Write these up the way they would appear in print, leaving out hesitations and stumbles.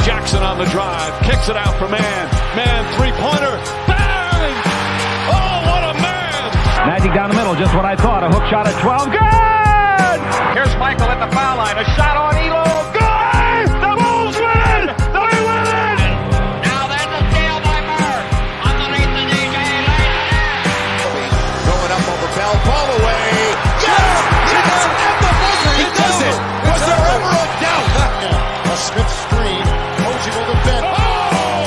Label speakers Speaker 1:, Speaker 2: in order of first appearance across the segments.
Speaker 1: Jackson on the drive, kicks it out for man. Man, three-pointer, bang! Oh, what a man!
Speaker 2: Magic down the middle, just what I thought. A hook shot at 12, good!
Speaker 1: Here's Michael at the foul line, a shot on Elo, good! The Bulls win! They win it!
Speaker 3: Now there's a steal by Murr. Underneath the DJ,
Speaker 4: Going up over Bell, ball away. Yes! Yes! At the buzzer, he does it! Was there ever a doubt? A Smith screen, Posey will defend. Oh!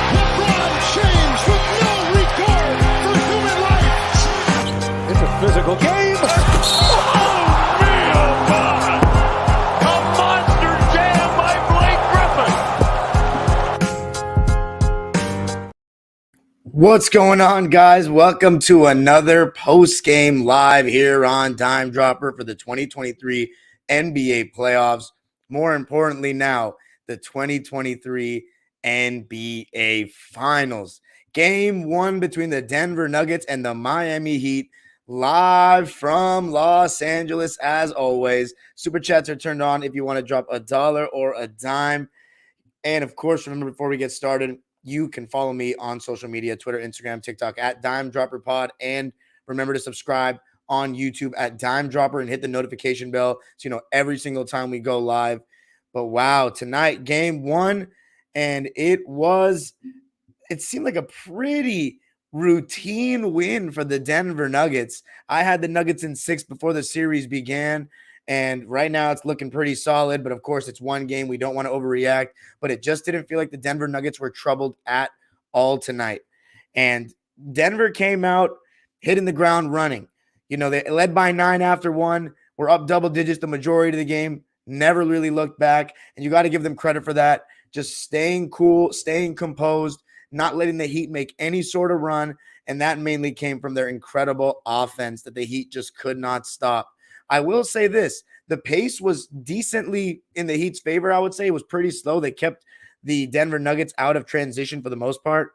Speaker 4: LeBron James with no regard for human life.
Speaker 1: It's a physical game. Oh, man, oh, God! A monster jam by Blake Griffin.
Speaker 5: What's going on, guys? Welcome to another post-game live here on Dime Dropper for the 2023 NBA playoffs. More importantly now, the 2023 NBA Finals. Game 1 between the Denver Nuggets and the Miami Heat, live from Los Angeles as always. Super chats are turned on if you want to drop $1 or a dime. And of course, remember, before we get started, you can follow me on social media, Twitter, Instagram, TikTok at Dime Dropper Pod. And remember to subscribe on YouTube at Dime Dropper and hit the notification bell so you know every single time we go live. But wow, tonight, game 1, and it seemed like a pretty routine win for the Denver Nuggets. I had the Nuggets in 6 before the series began, and right now it's looking pretty solid. But of course, it's one game. We don't want to overreact, but it just didn't feel like the Denver Nuggets were troubled at all tonight. And Denver came out hitting the ground running. You know, they led by 9 after 1. We're up double digits the majority of the game. Never really looked back, and you got to give them credit for that. Just staying cool, staying composed, not letting the Heat make any sort of run, and that mainly came from their incredible offense that the Heat just could not stop. I will say this, the pace was decently in the Heat's favor, I would say. It was pretty slow. They kept the Denver Nuggets out of transition for the most part.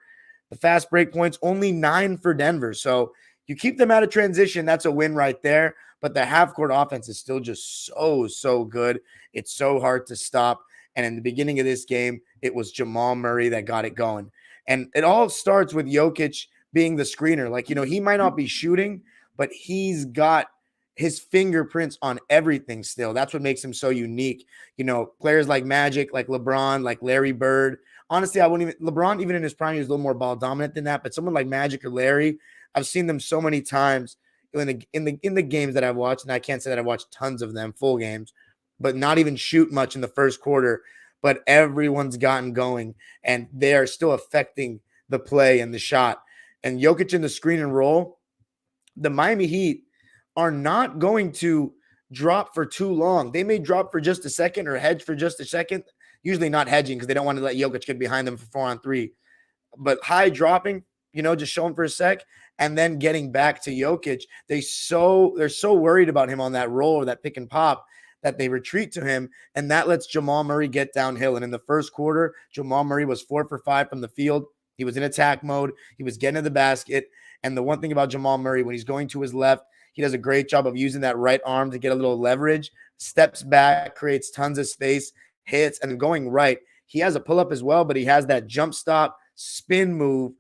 Speaker 5: The fast break points, only 9 for Denver, so you keep them out of transition, that's a win right there. But the half-court offense is still just so good. It's so hard to stop. And in the beginning of this game, it was Jamal Murray that got it going. And it all starts with Jokic being the screener. Like, you know, he might not be shooting, but he's got his fingerprints on everything still. That's what makes him so unique. You know, players like Magic, like LeBron, like Larry Bird. Honestly, LeBron, even in his prime, he was a little more ball dominant than that. But someone like Magic or Larry, I've seen them so many times in the games that I've watched, and I can't say that I've watched tons of them, full games, but not even shoot much in the first quarter. But everyone's gotten going, and they are still affecting the play and the shot. And Jokic in the screen and roll, the Miami Heat are not going to drop for too long. They may drop for just a second or hedge for just a second, usually not hedging because they don't want to let Jokic get behind them for 4-on-3. But high dropping, you know, just show him for a sec, and then getting back to Jokic. They're so worried about him on that roll or that pick and pop that they retreat to him, and that lets Jamal Murray get downhill. And in the first quarter, Jamal Murray was 4 for 5 from the field. He was in attack mode. He was getting to the basket. And the one thing about Jamal Murray, when he's going to his left, he does a great job of using that right arm to get a little leverage, steps back, creates tons of space, hits, and going right. He has a pull-up as well, but he has that jump stop, spin move,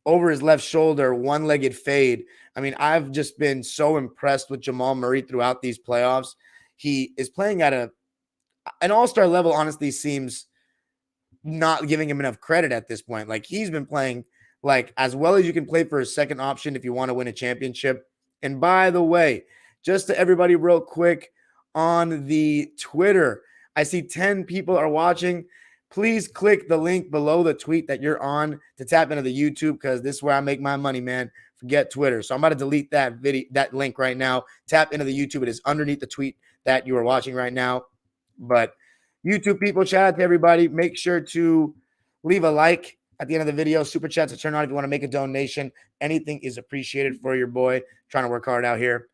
Speaker 5: over his left shoulder, one-legged fade. I mean, I've just been so impressed with Jamal Murray throughout these playoffs. He is playing at an all-star level, honestly, seems not giving him enough credit at this point. Like, he's been playing like as well as you can play for a second option if you want to win a championship. And by the way, just to everybody real quick on the Twitter, I see 10 people are watching. Please click the link below the tweet that you're on to tap into the YouTube, because this is where I make my money, man. Forget Twitter. So I'm about to delete that link right now. Tap into the YouTube. It is underneath the tweet that you are watching right now. But YouTube people, shout out to everybody. Make sure to leave a like at the end of the video. Super chats to turn on if you want to make a donation. Anything is appreciated for your boy. Trying to work hard out here.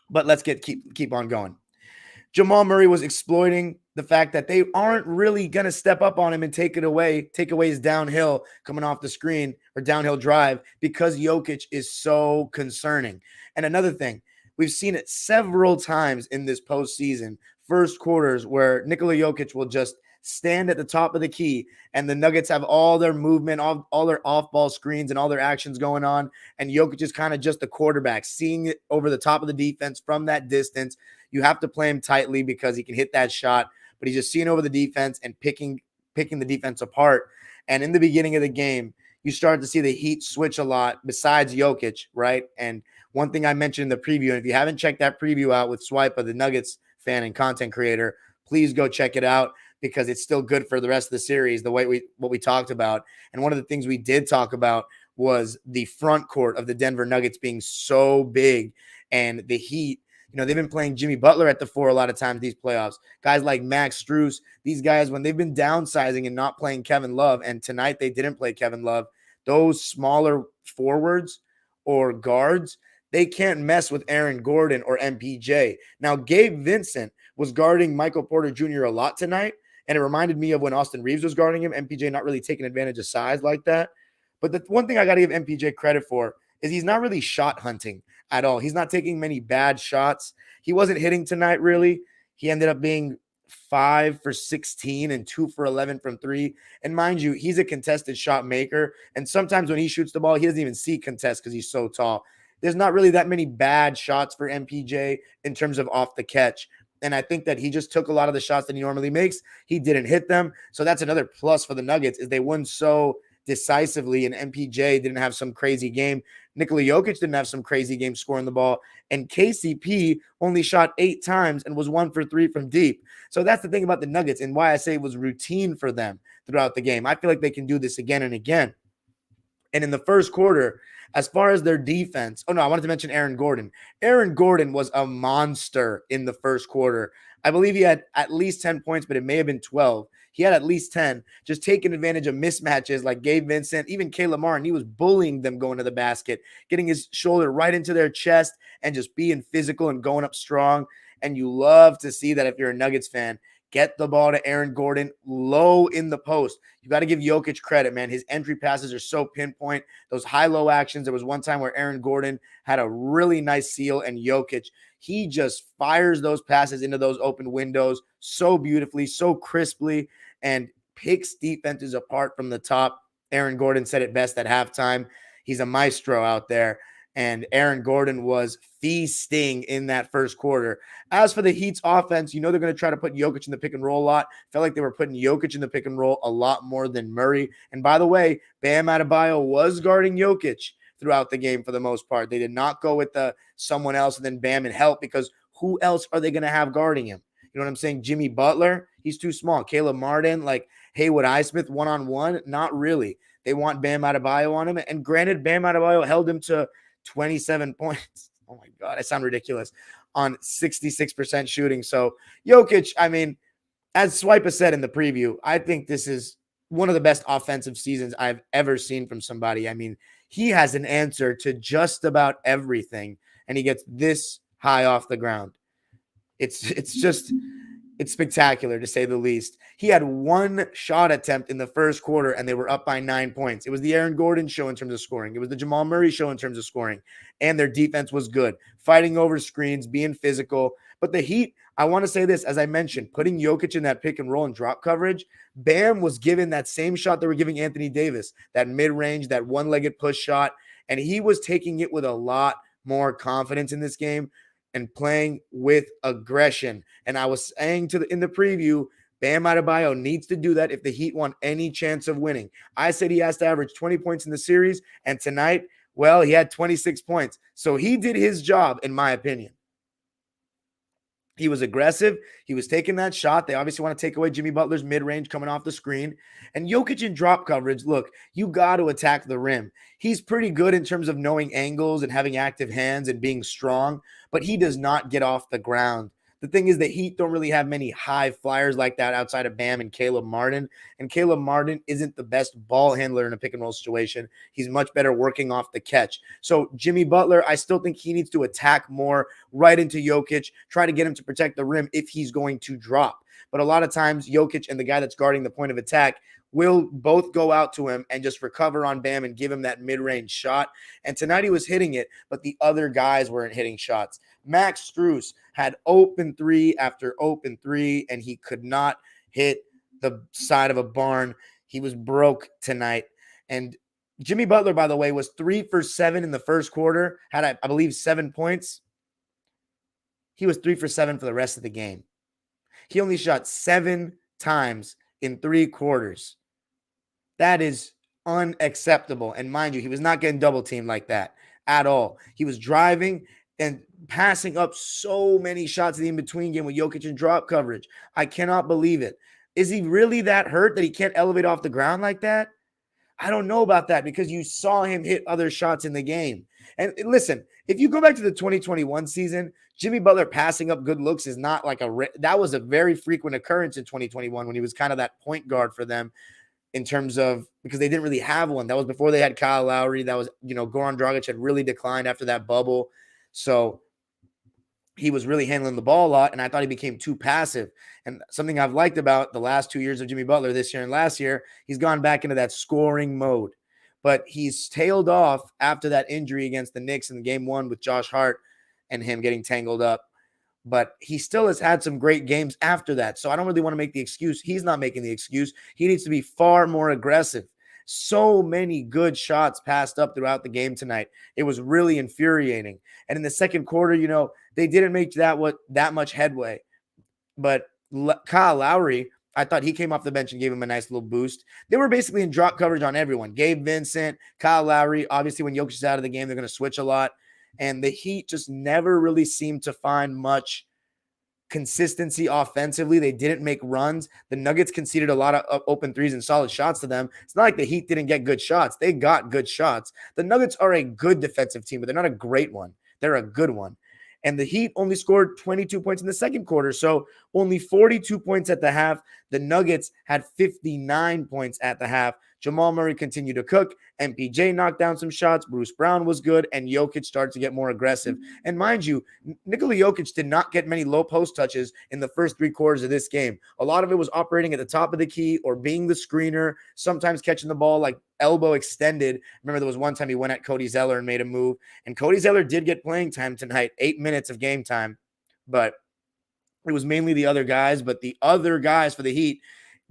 Speaker 5: But let's keep on going. Jamal Murray was exploiting the fact that they aren't really going to step up on him and take away his downhill coming off the screen or downhill drive, because Jokic is so concerning. And another thing, We've seen it several times in this postseason, first quarters, where Nikola Jokic will just stand at the top of the key and the Nuggets have all their movement, all their off-ball screens and all their actions going on, and Jokic is kind of just the quarterback, seeing it over the top of the defense from that distance. You have to play him tightly because he can hit that shot, but he's just seeing over the defense and picking the defense apart. And in the beginning of the game, you start to see the Heat switch a lot besides Jokic, right? And one thing I mentioned in the preview, and if you haven't checked that preview out with Swipa, the Nuggets fan and content creator, please go check it out because it's still good for the rest of the series, what we talked about. And one of the things we did talk about was the front court of the Denver Nuggets being so big, and the Heat, they've been playing Jimmy Butler at the 4 a lot of times these playoffs. Guys like Max Strus, these guys, when they've been downsizing and not playing Kevin Love, and tonight they didn't play Kevin Love, those smaller forwards or guards, they can't mess with Aaron Gordon or MPJ. Now, Gabe Vincent was guarding Michael Porter Jr. a lot tonight, and it reminded me of when Austin Reeves was guarding him. MPJ not really taking advantage of size like that. But the one thing I got to give MPJ credit for is he's not really shot hunting at all. He's not taking many bad shots. He wasn't hitting tonight, really. He ended up being 5 for 16 and 2 for 11 from 3. And mind you, he's a contested shot maker. And sometimes when he shoots the ball, he doesn't even see contest because he's so tall. There's not really that many bad shots for MPJ in terms of off the catch. And I think that he just took a lot of the shots that he normally makes. He didn't hit them. So that's another plus for the Nuggets is they won so decisively, and MPJ didn't have some crazy game. Nikola Jokic didn't have some crazy game scoring the ball. And KCP only shot 8 times and was 1 for 3 from deep. So that's the thing about the Nuggets and why I say it was routine for them throughout the game. I feel like they can do this again and again. And in the first quarter, as far as their defense, I wanted to mention Aaron Gordon. Aaron Gordon was a monster in the first quarter. I believe he had at least 10 points, but it may have been 12. He had at least 10, just taking advantage of mismatches like Gabe Vincent, even Caleb Martin. He was bullying them going to the basket, getting his shoulder right into their chest and just being physical and going up strong. And you love to see that if you're a Nuggets fan. Get the ball to Aaron Gordon low in the post. You got to give Jokic credit, man. His entry passes are so pinpoint. Those high-low actions. There was one time where Aaron Gordon had a really nice seal, and Jokic, he just fires those passes into those open windows so beautifully, so crisply, and picks defenses apart from the top. Aaron Gordon said it best at halftime. He's a maestro out there. And Aaron Gordon was feasting in that first quarter. As for the Heat's offense, they're going to try to put Jokic in the pick and roll a lot. Felt like they were putting Jokic in the pick and roll a lot more than Murray. And by the way, Bam Adebayo was guarding Jokic throughout the game for the most part. They did not go with someone else and then Bam and help, because who else are they going to have guarding him? You know what I'm saying? Jimmy Butler, he's too small. Caleb Martin, like Haywood Highsmith one-on-one, not really. They want Bam Adebayo on him. And granted, Bam Adebayo held him to 27 points. Oh my God, I sound ridiculous, on 66% shooting. So Jokic, as Swipa said in the preview, I think this is one of the best offensive seasons I've ever seen from somebody. He has an answer to just about everything, and he gets this high off the ground. It's spectacular, to say the least. He had 1 shot attempt in the first quarter, and they were up by 9 points. It was the Aaron Gordon show in terms of scoring. It was the Jamal Murray show in terms of scoring. And their defense was good, fighting over screens, being physical. But the Heat, I want to say this, as I mentioned, putting Jokic in that pick and roll and drop coverage, Bam was given that same shot they were giving Anthony Davis, that mid-range, that one-legged push shot, and he was taking it with a lot more confidence in this game and playing with aggression. And I was saying in the preview, Bam Adebayo needs to do that if the Heat want any chance of winning. I said he has to average 20 points in the series, and tonight, well, he had 26 points. So he did his job, in my opinion. He was aggressive. He was taking that shot. They obviously want to take away Jimmy Butler's mid-range coming off the screen. And Jokic in drop coverage, look, you got to attack the rim. He's pretty good in terms of knowing angles and having active hands and being strong, but he does not get off the ground. The thing is, the Heat don't really have many high flyers like that outside of Bam and Caleb Martin. And Caleb Martin isn't the best ball handler in a pick and roll situation. He's much better working off the catch. So Jimmy Butler, I still think he needs to attack more right into Jokic, try to get him to protect the rim if he's going to drop. But a lot of times, Jokic and the guy that's guarding the point of attack will both go out to him and just recover on Bam and give him that mid-range shot. And tonight he was hitting it, but the other guys weren't hitting shots. Max Strus had open three after open three, and he could not hit the side of a barn. He was broke tonight. And Jimmy Butler, by the way, was 3 for 7 in the first quarter, had, I believe, 7 points. He was 3 for 7 for the rest of the game. He only shot 7 times in 3 quarters. That is unacceptable. And mind you, he was not getting double teamed like that at all. He was driving and passing up so many shots in the in-between game with Jokic and drop coverage. I cannot believe it. Is he really that hurt that he can't elevate off the ground like that? I don't know about that because you saw him hit other shots in the game. And listen, if you go back to the 2021 season, Jimmy Butler passing up good looks is not like that was a very frequent occurrence in 2021 when he was kind of that point guard for them in terms of, because they didn't really have one. That was before they had Kyle Lowry. That was, Goran Dragic had really declined after that bubble. So he was really handling the ball a lot, and I thought he became too passive. And something I've liked about the last 2 years of Jimmy Butler, this year and last year, he's gone back into that scoring mode. But he's tailed off after that injury against the Knicks in game 1 with Josh Hart and him getting tangled up. But he still has had some great games after that. So I don't really want to make the excuse. He's not making the excuse. He needs to be far more aggressive. So many good shots passed up throughout the game tonight. It was really infuriating. And in the second quarter, they didn't make that much headway. But Kyle Lowry, I thought he came off the bench and gave him a nice little boost. They were basically in drop coverage on everyone. Gabe Vincent, Kyle Lowry. Obviously, when Jokic is out of the game, they're going to switch a lot. And the Heat just never really seemed to find much consistency offensively. They didn't make runs. The Nuggets conceded a lot of open threes and solid shots to them. It's not like the Heat didn't get good shots. They got good shots. The Nuggets are a good defensive team, but they're not a great one. They're a good one. And the Heat only scored 22 points in the second quarter, so only 42 points at the half. The Nuggets had 59 points at the half. Jamal Murray continued to cook. MPJ knocked down some shots. Bruce Brown was good, and Jokic started to get more aggressive. And mind you, Nikola Jokic did not get many low post touches in the first 3 quarters of this game. A lot of it was operating at the top of the key or being the screener, sometimes catching the ball like elbow extended. Remember, there was one time he went at Cody Zeller and made a move, and Cody Zeller did get playing time tonight, 8 minutes of game time, but it was mainly the other guys. But the other guys for the Heat,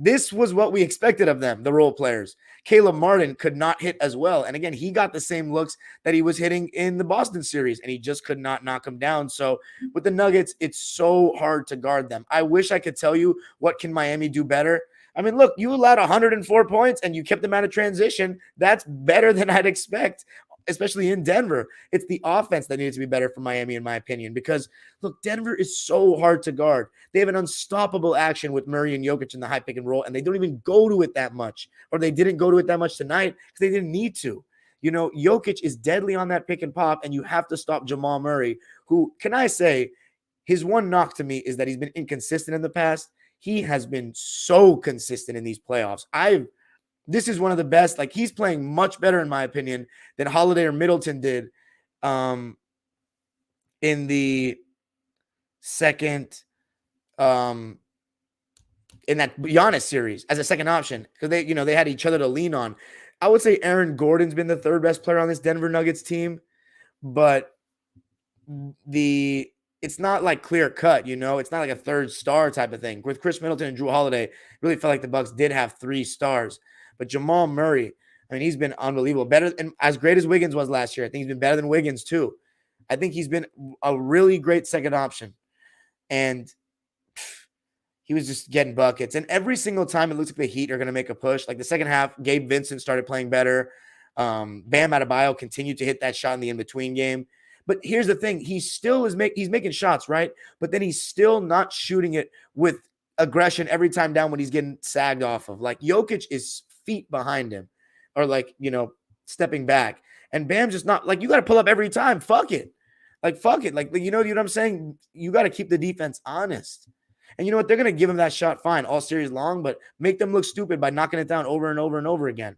Speaker 5: this was what we expected of them, the role players. Caleb Martin could not hit as well. And again, he got the same looks that he was hitting in the Boston series, and he just could not knock them down. So with the Nuggets, it's so hard to guard them. I wish I could tell you what can Miami do better. I mean, look, you allowed 104 points and you kept them out of transition. That's better than I'd expect, especially in Denver. It's the offense that needs to be better for Miami, in my opinion, because, look, Denver is so hard to guard. They have an unstoppable action with Murray and Jokic in the high pick and roll, and they don't even go to it that much, or they didn't go to it that much tonight because they didn't need to. Jokic is deadly on that pick and pop, and you have to stop Jamal Murray, who, can I say, his one knock to me is that he's been inconsistent in the past. He has been so consistent in these playoffs. This is one of the best. Like, he's playing much better, in my opinion, than Holiday or Middleton did in the second in that Giannis series as a second option, because they had each other to lean on. I would say Aaron Gordon's been the third best player on this Denver Nuggets team, but it's not like clear cut, it's not like a third star type of thing. With Chris Middleton and Drew Holiday, it really felt like the Bucks did have 3 stars. But Jamal Murray, I mean, he's been unbelievable. Better, and as great as Wiggins was last year, I think he's been better than Wiggins too. I think he's been a really great second option. And he was just getting buckets. And every single time it looks like the Heat are going to make a push. Like the second half, Gabe Vincent started playing better. Bam Adebayo continued to hit that shot in the in-between game. But here's the thing. He still is he's making shots, right? But then he's still not shooting it with aggression every time down when he's getting sagged off of. Like, Jokic is feet behind him, or stepping back. And Bam's just not, like, you got to pull up every time. Fuck it. Like, you know what I'm saying? You got to keep the defense honest. And you know what? They're going to give him that shot fine all series long, but make them look stupid by knocking it down over and over and over again.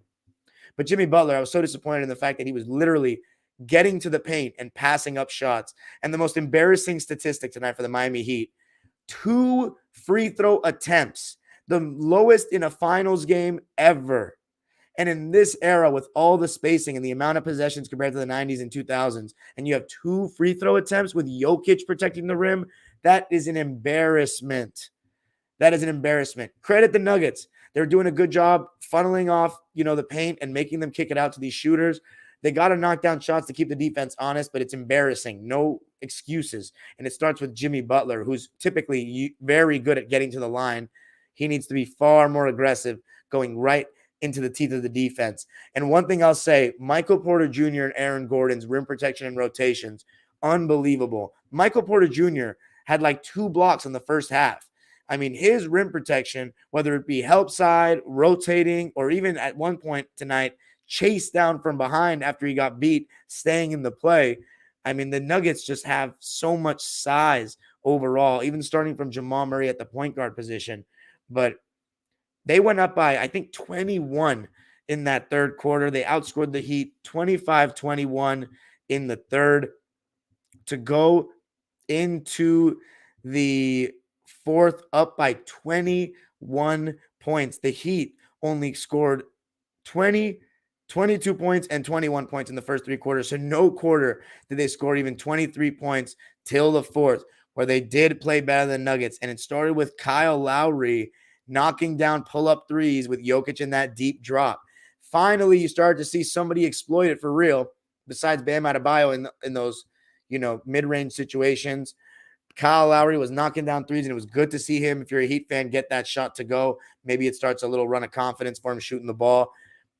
Speaker 5: But Jimmy Butler, I was so disappointed in the fact that he was literally getting to the paint and passing up shots. And the most embarrassing statistic tonight for the Miami Heat, 2 free throw attempts, the lowest in a finals game ever. And in this era, with all the spacing and the amount of possessions compared to the 90s and 2000s, and you have 2 free throw attempts with Jokic protecting the rim, that is an embarrassment. That is an embarrassment. Credit the Nuggets. They're doing a good job funneling off, the paint and making them kick it out to these shooters. They got to knock down shots to keep the defense honest, but it's embarrassing. No excuses. And it starts with Jimmy Butler, who's typically very good at getting to the line. He needs to be far more aggressive, going right into the teeth of the defense. And one thing I'll say, Michael Porter Jr. and Aaron Gordon's rim protection and rotations, unbelievable. Michael Porter Jr. had like 2 blocks in the first half. I mean, his rim protection, whether it be help side, rotating, or even at one point tonight, chased down from behind after he got beat, staying in the play. I mean, the Nuggets just have so much size overall, even starting from Jamal Murray at the point guard position. But they went up by, I think, 21 in that third quarter. They outscored the Heat 25-21 in the third to go into the fourth up by 21 points. The Heat only scored 22 points and 21 points in the first 3 quarters. So no quarter did they score even 23 points till the fourth, where they did play better than Nuggets. And it started with Kyle Lowry knocking down pull-up threes with Jokic in that deep drop. Finally, you started to see somebody exploit it for real, besides Bam Adebayo in those, mid-range situations. Kyle Lowry was knocking down threes, and it was good to see him, if you're a Heat fan, get that shot to go. Maybe it starts a little run of confidence for him shooting the ball.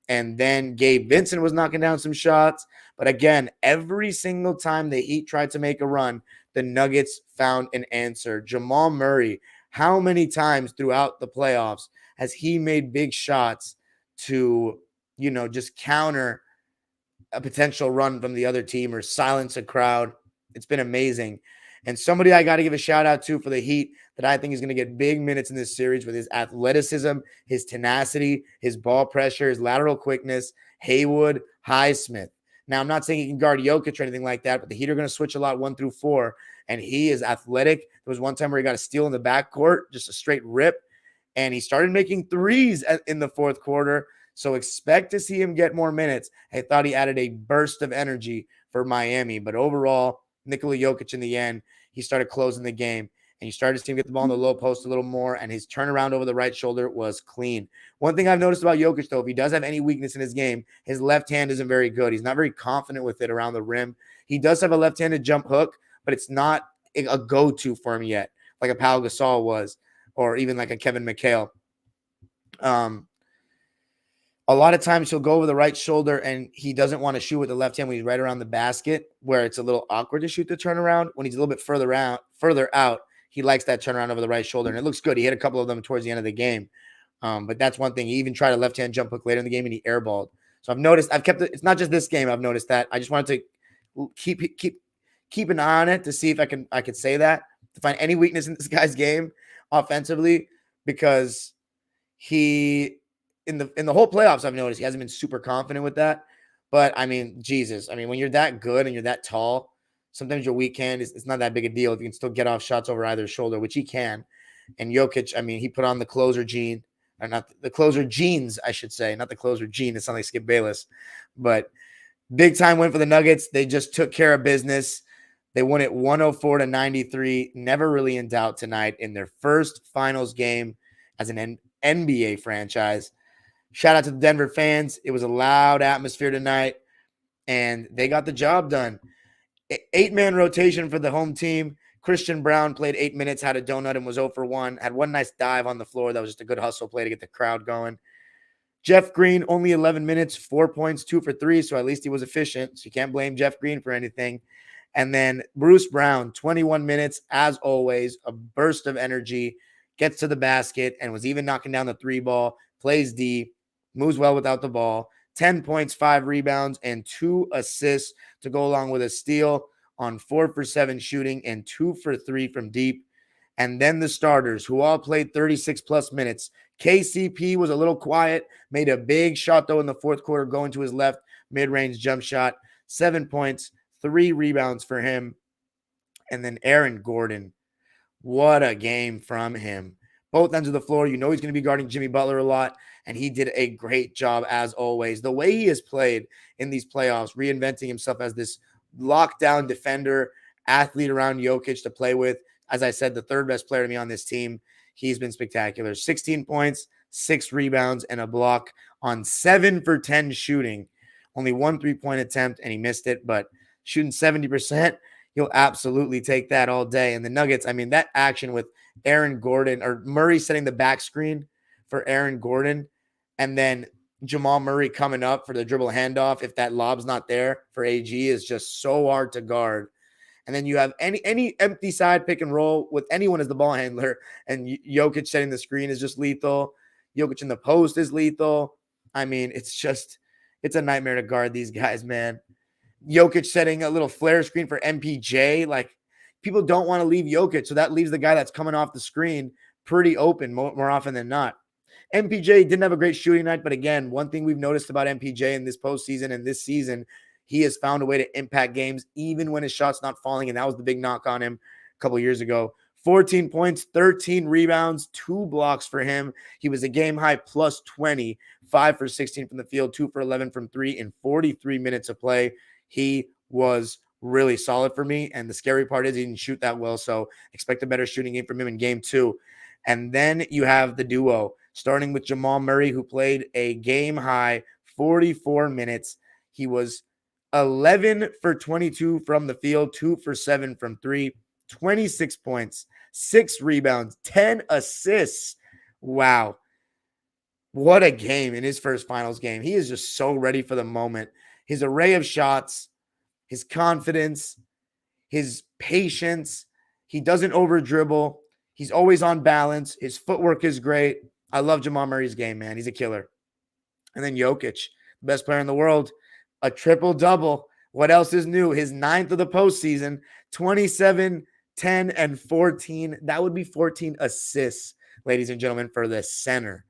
Speaker 5: And then Gabe Vincent was knocking down some shots. But again, every single time the Heat tried to make a run, the Nuggets found an answer. Jamal Murray, how many times throughout the playoffs has he made big shots to, just counter a potential run from the other team or silence a crowd? It's been amazing. And somebody I got to give a shout out to for the Heat that I think is going to get big minutes in this series with his athleticism, his tenacity, his ball pressure, his lateral quickness, Haywood Highsmith. Now, I'm not saying he can guard Jokic or anything like that, but the Heat are going to switch a lot 1 through 4, and he is athletic. There was one time where he got a steal in the backcourt, just a straight rip, and he started making threes in the fourth quarter. So expect to see him get more minutes. I thought he added a burst of energy for Miami, but overall, Nikola Jokic in the end, he started closing the game, and you started to see him get the ball in the low post a little more, and his turnaround over the right shoulder was clean. One thing I've noticed about Jokic, though, if he does have any weakness in his game, his left hand isn't very good. He's not very confident with it around the rim. He does have a left-handed jump hook, but it's not a go-to for him yet, like a Pau Gasol was, or even like a Kevin McHale. A lot of times he'll go over the right shoulder and he doesn't want to shoot with the left hand when he's right around the basket, where it's a little awkward to shoot the turnaround. When he's a little bit further out, he likes that turnaround over the right shoulder, and it looks good. He hit a couple of them towards the end of the game. But that's one thing. He even tried a left-hand jump hook later in the game, and he airballed. So I've noticed, it's not just this game, I've noticed that. I just wanted to keep an eye on it to see if I could say that, to find any weakness in this guy's game offensively, because in the whole playoffs, I've noticed he hasn't been super confident with that. But I mean, Jesus, when you're that good and you're that tall, sometimes your weak hand it's not that big a deal if you can still get off shots over either shoulder, which he can. And Jokic, he put on the closer gene, or not the closer jeans, I should say, not the closer gene. It's not like Skip Bayless, but big time win for the Nuggets. They just took care of business. They won it 104-93. Never really in doubt tonight in their first finals game as an NBA franchise. Shout out to the Denver fans. It was a loud atmosphere tonight, and they got the job done. 8-man rotation for the home team. Christian Brown played 8 minutes, had a donut, and was 0 for 1. Had one nice dive on the floor. That was just a good hustle play to get the crowd going. Jeff Green, only 11 minutes, 4 points, 2 for 3, so at least he was efficient. So you can't blame Jeff Green for anything. And then Bruce Brown, 21 minutes, as always, a burst of energy, gets to the basket, and was even knocking down the 3-ball, plays D, moves well without the ball. 10 points, 5 rebounds, and 2 assists to go along with a steal on 4 for 7 shooting and 2 for 3 from deep. And then the starters, who all played 36-plus minutes. KCP was a little quiet, made a big shot, though, in the fourth quarter, going to his left, mid-range jump shot. 7 points, 3 rebounds for him. And then Aaron Gordon, what a game from him. both ends of the floor. You know he's going to be guarding Jimmy Butler a lot, and he did a great job as always. The way he has played in these playoffs, reinventing himself as this lockdown defender, athlete around Jokic to play with. As I said, the third best player to me on this team. He's been spectacular. 16 points, 6 rebounds, and a block on 7 for 10 shooting. Only 1 3-point attempt, and he missed it, but shooting 70%, you'll absolutely take that all day. And the Nuggets, I mean, that action with Aaron Gordon or Murray setting the back screen for Aaron Gordon, and then Jamal Murray coming up for the dribble handoff, if that lob's not there for AG, is just so hard to guard. And then you have any empty side pick and roll with anyone as the ball handler, and Jokic setting the screen is just lethal. Jokic in the post is lethal. I mean, it's a nightmare to guard these guys, man. Jokic setting a little flare screen for MPJ. Like, people don't want to leave Jokic, so that leaves the guy that's coming off the screen pretty open more often than not. MPJ didn't have a great shooting night, but again, one thing we've noticed about MPJ in this postseason and this season, he has found a way to impact games even when his shot's not falling, and that was the big knock on him a couple years ago. 14 points, 13 rebounds, 2 blocks for him. He was a game-high plus 20, 5 for 16 from the field, 2 for 11 from 3 in 43 minutes of play. He was really solid for me, and the scary part is he didn't shoot that well, so expect a better shooting game from him in game 2. And then you have the duo, starting with Jamal Murray, who played a game-high 44 minutes. He was 11 for 22 from the field, 2 for 7 from 3, 26 points, 6 rebounds, 10 assists. Wow. What a game in his first finals game. He is just so ready for the moment. His array of shots, his confidence, his patience. He doesn't over dribble. He's always on balance. His footwork is great. I love Jamal Murray's game, man. He's a killer. And then Jokic, the best player in the world, a triple-double. What else is new? His 9th of the postseason, 27, 10, and 14. That would be 14 assists, ladies and gentlemen, for the center.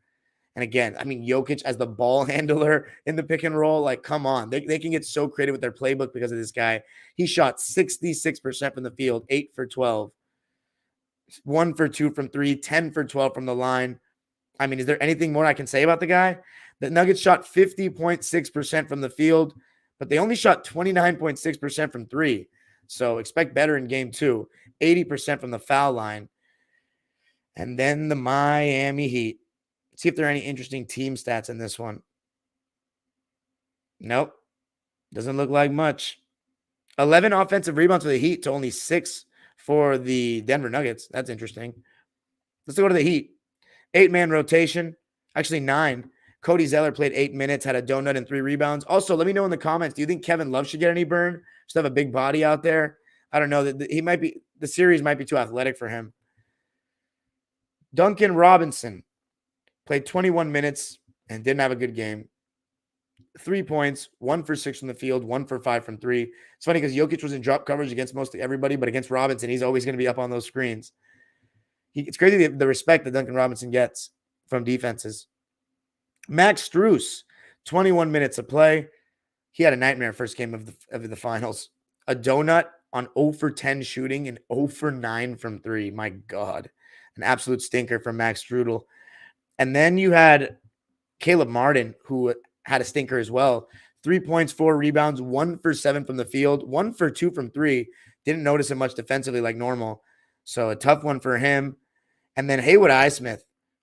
Speaker 5: And again, I mean, Jokic as the ball handler in the pick and roll, like, come on. They can get so creative with their playbook because of this guy. He shot 66% from the field, 8 for 12. 1 for 2 from 3, 10 for 12 from the line. I mean, is there anything more I can say about the guy? The Nuggets shot 50.6% from the field, but they only shot 29.6% from 3. So expect better in game 2. 80% from the foul line. And then the Miami Heat. See if there are any interesting team stats in this one. Nope. Doesn't look like much. 11 offensive rebounds for the Heat to only 6 for the Denver Nuggets. That's interesting. Let's go to the Heat. 8-man rotation. Actually, 9. Cody Zeller played 8 minutes, had a donut and 3 rebounds. Also, let me know in the comments, do you think Kevin Love should get any burn? Just have a big body out there. I don't know. The series might be too athletic for him. Duncan Robinson played 21 minutes and didn't have a good game. 3 points, 1 for 6 from the field, 1 for 5 from 3. It's funny because Jokic was in drop coverage against mostly everybody, but against Robinson, he's always going to be up on those screens. It's crazy the respect that Duncan Robinson gets from defenses. Max Strus, 21 minutes of play. He had a nightmare first game of the finals. A donut on 0 for 10 shooting and 0 for 9 from 3. My God. An absolute stinker from Max Strudel. And then you had Caleb Martin, who had a stinker as well. 3 points, 4 rebounds, 1 for 7 from the field, 1 for 2 from 3. Didn't notice him much defensively like normal. So a tough one for him. And then Haywood Highsmith,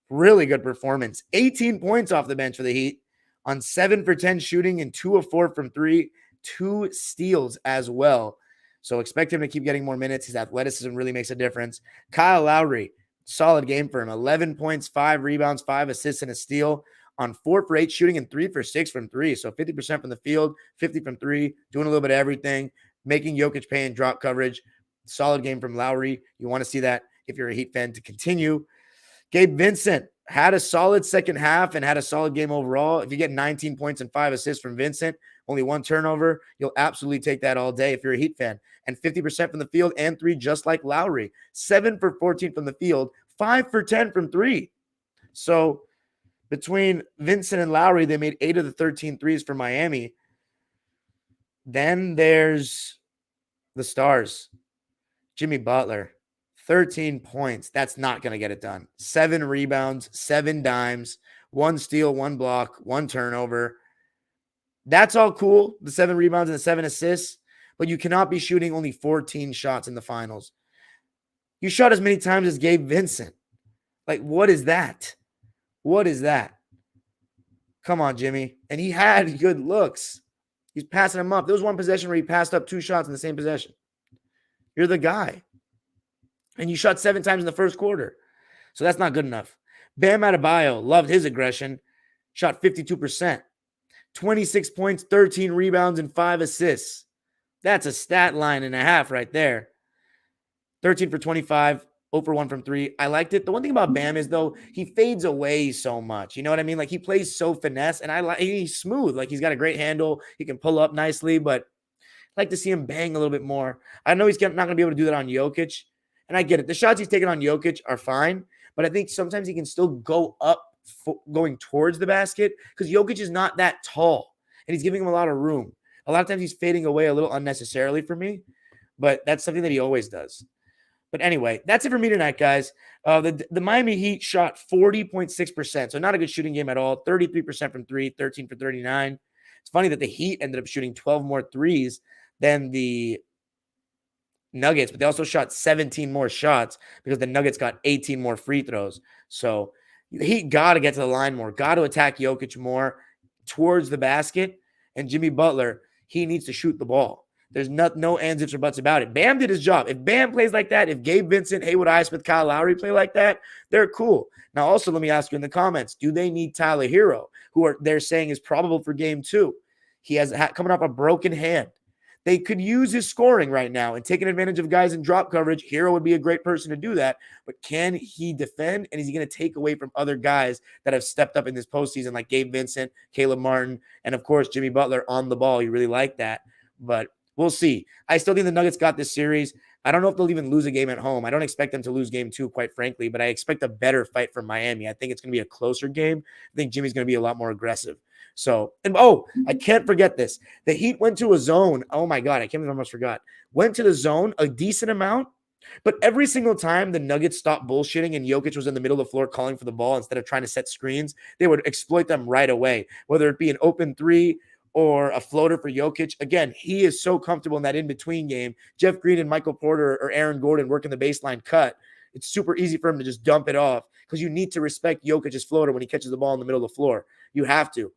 Speaker 5: really good performance. 18 points off the bench for the Heat on 7 for 10 shooting and 2 of 4 from 3. 2 steals as well. So expect him to keep getting more minutes. His athleticism really makes a difference. Kyle Lowry, solid game for him. 11 points, 5 rebounds, 5 assists, and a steal on 4 for 8 shooting and 3 for 6 from 3. So 50% from the field, 50 from 3, doing a little bit of everything, making Jokic pay in drop coverage. Solid game from Lowry. You want to see that if you're a Heat fan to continue. Gabe Vincent had a solid second half and had a solid game overall. If you get 19 points and 5 assists from Vincent, only 1 turnover, you'll absolutely take that all day if you're a Heat fan. And 50% from the field and 3 just like Lowry. 7 for 14 from the field, 5 for 10 from 3. So between Vincent and Lowry, they made 8 of the 13 threes for Miami. Then there's the stars. Jimmy Butler, 13 points. That's not going to get it done. 7 rebounds, 7 dimes, 1 steal, 1 block, 1 turnover. That's all cool, the 7 rebounds and the 7 assists, but you cannot be shooting only 14 shots in the finals. You shot as many times as Gabe Vincent. Like, what is that? What is that? Come on, Jimmy. And he had good looks. He's passing them up. There was one possession where he passed up 2 shots in the same possession. You're the guy. And you shot 7 times in the first quarter. So that's not good enough. Bam Adebayo loved his aggression. Shot 52%. 26 points, 13 rebounds, and 5 assists. That's a stat line and a half right there. 13 for 25, 0 for 1 from 3. I liked it. The one thing about Bam is, though, he fades away so much. You know what I mean? Like, he plays so finesse, and he's smooth. Like, he's got a great handle. He can pull up nicely, but I like to see him bang a little bit more. I know he's not going to be able to do that on Jokic, and I get it. The shots he's taking on Jokic are fine, but I think sometimes he can still go up going towards the basket because Jokic is not that tall, and he's giving him a lot of room. A lot of times he's fading away a little unnecessarily for me, but that's something that he always does. But anyway, that's it for me tonight, guys. The Miami Heat shot 40.6%, so not a good shooting game at all. 33% from 3, 13 for 39. It's funny that the Heat ended up shooting 12 more threes than the Nuggets, but they also shot 17 more shots because the Nuggets got 18 more free throws. So the Heat got to get to the line more, got to attack Jokic more towards the basket. And Jimmy Butler, he needs to shoot the ball. There's no ands, ifs, or buts about it. Bam did his job. If Bam plays like that, if Gabe Vincent, Haywood Highsmith, Kyle Lowry play like that, they're cool. Now, also, let me ask you in the comments, do they need Tyler Hero, who they're saying is probable for game 2? He has coming off a broken hand. They could use his scoring right now and taking advantage of guys in drop coverage. Hero would be a great person to do that, but can he defend? And is he going to take away from other guys that have stepped up in this postseason, like Gabe Vincent, Caleb Martin, and of course, Jimmy Butler on the ball? You really like that, but we'll see. I still think the Nuggets got this series. I don't know if they'll even lose a game at home. I don't expect them to lose game 2, quite frankly, but I expect a better fight from Miami. I think it's going to be a closer game. I think Jimmy's going to be a lot more aggressive. So, I can't forget this. The Heat went to a zone. Oh my God, I can't believe I almost forgot. Went to the zone a decent amount, but every single time the Nuggets stopped bullshitting and Jokic was in the middle of the floor calling for the ball instead of trying to set screens, they would exploit them right away, whether it be an open 3 or a floater for Jokic. Again, he is so comfortable in that in-between game. Jeff Green and Michael Porter or Aaron Gordon working the baseline cut. It's super easy for him to just dump it off because you need to respect Jokic's floater when he catches the ball in the middle of the floor. You have to.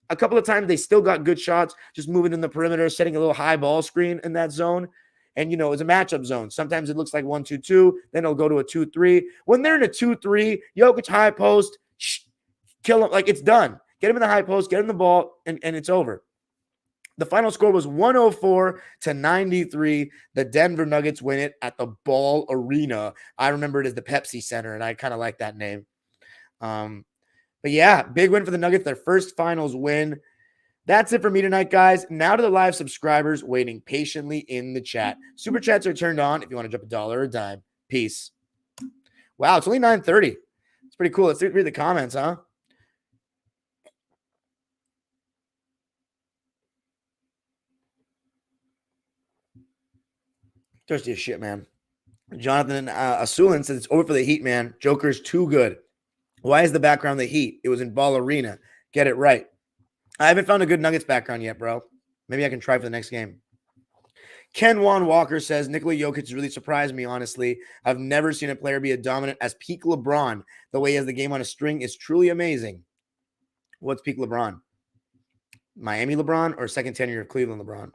Speaker 5: A couple of times they still got good shots, just moving in the perimeter, setting a little high ball screen in that zone. And, it's a matchup zone. Sometimes it looks like 1-2-2. Then it'll go to a 2-3. When they're in a 2-3, Jokic high post, kill him. Like, it's done. Get him in the high post, get him the ball, and it's over. The final score was 104-93. The Denver Nuggets win it at the Ball Arena. I remember it as the Pepsi Center, and I kind of like that name. But yeah, big win for the Nuggets, their first finals win. That's it for me tonight, guys. Now to the live subscribers waiting patiently in the chat. Super chats are turned on if you want to drop $1 or a dime. Peace. Wow, it's only 9:30. It's pretty cool. Let's read the comments, huh? Thirsty as shit, man. Jonathan Asulin says it's over for the Heat, man. Joker's too good. Why is the background the Heat? It was in Ball Arena. Get it right. I haven't found a good Nuggets background yet, bro. Maybe I can try for the next game. Ken Juan Walker says, Nikola Jokic really surprised me, honestly. I've never seen a player be as dominant as peak LeBron. The way he has the game on a string is truly amazing. What's peak LeBron? Miami LeBron or second tenure of Cleveland LeBron?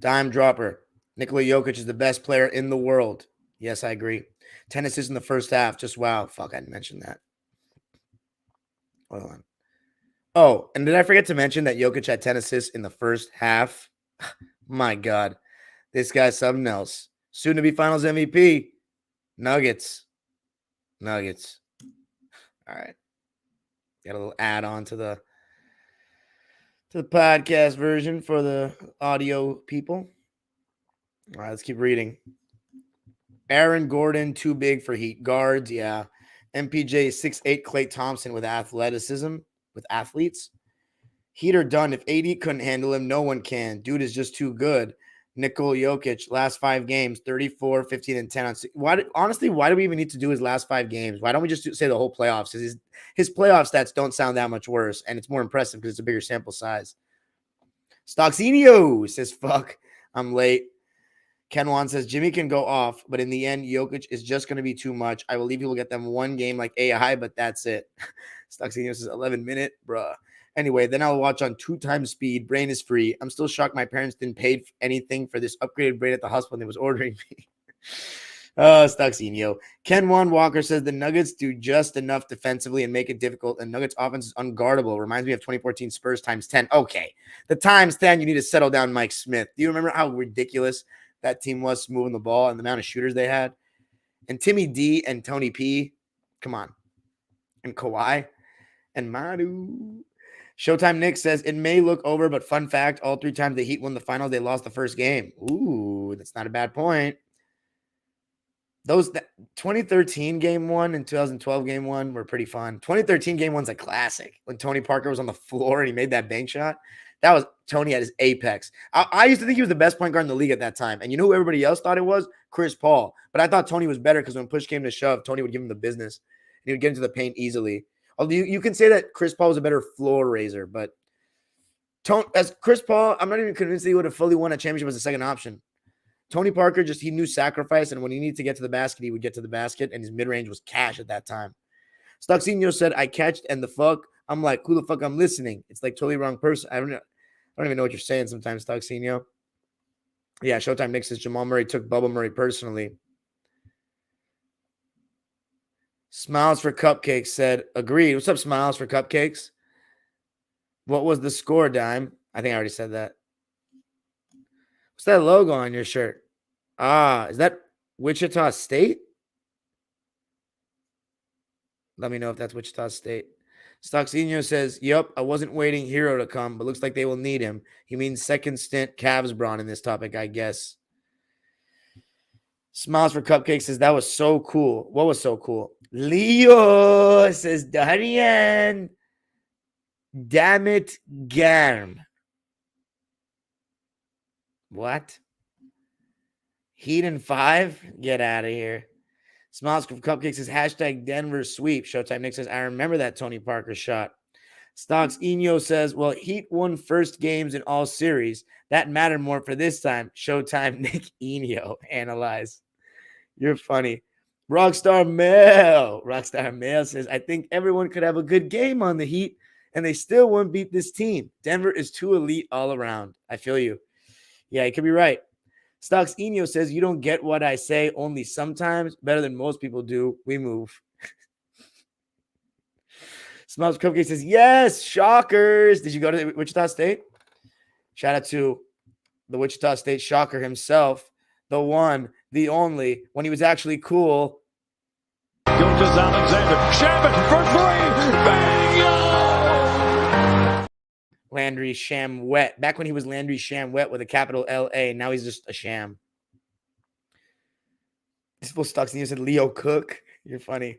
Speaker 5: Dime dropper. Nikola Jokic is the best player in the world. Yes, I agree. 10 assists in the first half. Just wow. Fuck, I didn't mention that. Hold on. Oh, and did I forget to mention that Jokic had 10 assists in the first half? My God. This guy's something else. Soon to be finals MVP. Nuggets. All right. Got a little add-on to the podcast version for the audio people. All right, let's keep reading. Aaron Gordon, too big for Heat guards. Yeah. MPJ 6'8", Klay Thompson with athleticism, with athletes. Heat are done. If AD couldn't handle him, no one can. Dude is just too good. Nikola Jokic, last 5 games, 34, 15, and 10. Honestly, why do we even need to do his last 5 games? Why don't we just say the whole playoffs? Because his playoff stats don't sound that much worse, and it's more impressive because it's a bigger sample size. Stocksinio says, fuck, I'm late. Ken Wan says, Jimmy can go off, but in the end, Jokic is just going to be too much. I believe he will get them one game like AI, but that's it. Stocksinio says, 11-minute, bruh. Anyway, then I'll watch on 2 times speed. Brain is free. I'm still shocked my parents didn't pay anything for this upgraded brain at the hospital when they was ordering me. Stocksinio. Ken Juan Walker says the Nuggets do just enough defensively and make it difficult, and Nuggets offense is unguardable. Reminds me of 2014 Spurs times 10. Okay, the times 10, you need to settle down Mike Smith. Do you remember how ridiculous that team was moving the ball and the amount of shooters they had? And Timmy D and Tony P. Come on. And Kawhi and Madu. Showtime Nick says, it may look over, but fun fact, all 3 times the Heat won the finals, they lost the first game. Ooh, that's not a bad point. Those 2013 game 1 and 2012 game 1 were pretty fun. 2013 game 1's a classic. When Tony Parker was on the floor and he made that bank shot, that was Tony at his apex. I used to think he was the best point guard in the league at that time. And you know who everybody else thought it was? Chris Paul. But I thought Tony was better because when push came to shove, Tony would give him the business. And he would get into the paint easily. Although you can say that Chris Paul was a better floor raiser. But as Chris Paul, I'm not even convinced that he would have fully won a championship as a second option. Tony Parker, he knew sacrifice, and when he needed to get to the basket, he would get to the basket, and his mid-range was cash at that time. Stocksinio said, I catched and the fuck. I'm like, who the fuck I'm listening? It's like totally wrong person. I don't even know what you're saying sometimes, Stocksinio. Yeah, Showtime Nick says Jamal Murray took Bubba Murray personally. Smiles for Cupcakes said, agreed. What's up, Smiles for Cupcakes? What was the score, Dime? I think I already said that. What's that logo on your shirt? Is that Wichita State? Let me know if that's Wichita State. Stocksinio says, yep, I wasn't waiting Hero to come, but looks like they will need him. He means second stint Cavs Braun in this topic, I guess. Smiles for Cupcakes says, that was so cool. What was so cool? Leo says, Darian. Damn it, Garm. What? Heat in 5? Get out of here. Smiles from Cupcakes says, hashtag Denver sweep. Showtime Nick says, I remember that Tony Parker shot. Stocks Eno says, well, Heat won first games in all series. That mattered more for this time. Showtime Nick Eno. Analyze. You're funny. Rockstar Mel says, I think everyone could have a good game on the Heat, and they still won't beat this team. Denver is too elite all around. I feel you. Yeah, you could be right. Stocks Eno says, you don't get what I say, only sometimes. Better than most people do. We move. Smiles Cupcake says, yes, Shockers. Did you go to Wichita State? Shout out to the Wichita State Shocker himself. The one, the only, when he was actually cool.
Speaker 1: Gilgis Alexander. Shabbat for 3. Bingo!
Speaker 5: Landry Sham Wet. Back when he was Landry Sham Wet with a capital L-A. Now he's just a sham. This fool Stocks and you said Leo Cook. You're funny.